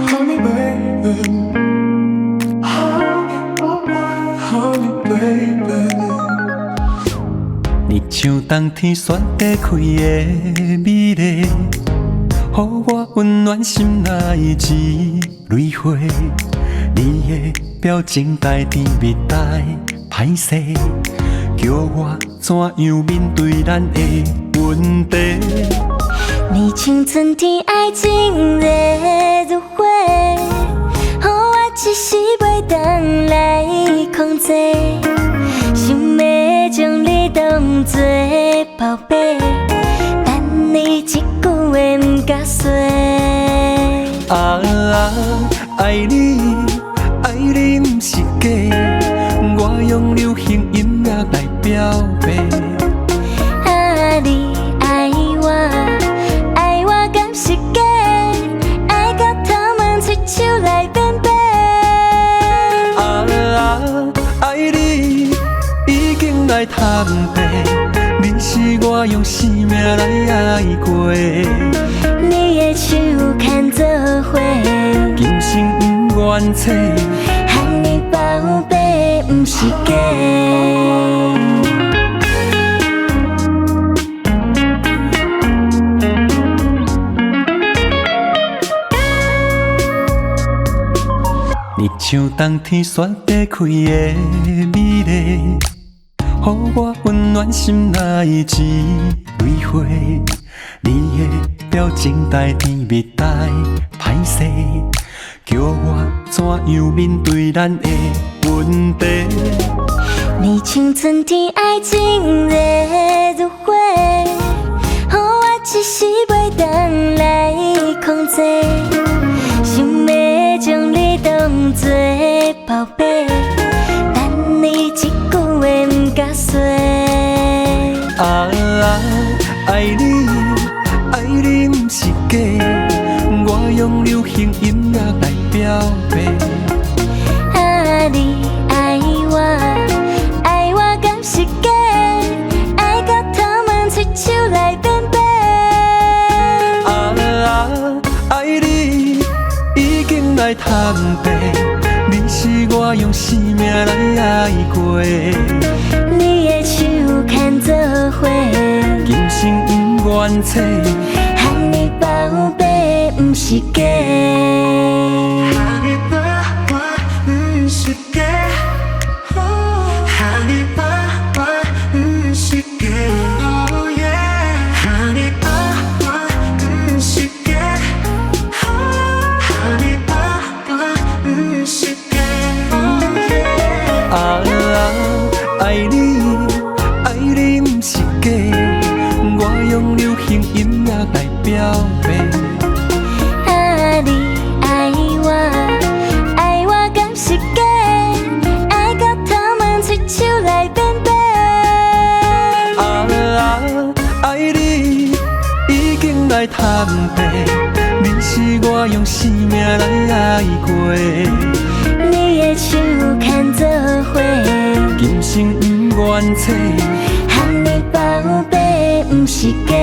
Honey baby, honey baby。你像冬天雪地开的美丽，予我温暖心内一蕊花。你的表情代替蜜代歹势，叫我怎样面对咱的问题？你像春天爱情热如火，予我一时袂当来控制，想要将你当作宝贝，但你一句话不敢说。爱你，爱你不是假，我用流行音乐来表白。你爱我，爱我敢是假？爱到头毛吹手来变白。爱你已经来探白，你是我用生命来爱过。你的手牵做伙，今生不愿切，喊你宝贝不是假。你像冬天雪地开的美丽，予我温暖心内一蕊花。你的表情代替蜜代歹势，叫我怎样面对咱的问题？你像春天爱情热如火，予我一时袂当来控制，想要将你当作宝贝，但你一句话不敢说。爱你，爱你不是假，我用流行音乐来表白。你爱我，爱我敢是假？爱到头毛吹手来变白。爱你已经来探白，你是我用生命来爱过。你的手牵做伙，今生不愿切，喊你宝贝不是假。你宝贝不是假，你宝贝不是假，你宝贝不是假，你宝贝不是假。爱你，爱你不是假，我用流行音乐来表白。你爱我，爱我敢是假？爱到头毛吹手来变白。爱你已经来探白，你是我用生命来爱过。你的手牵做伙，今生不愿切，喊你宝贝不是假。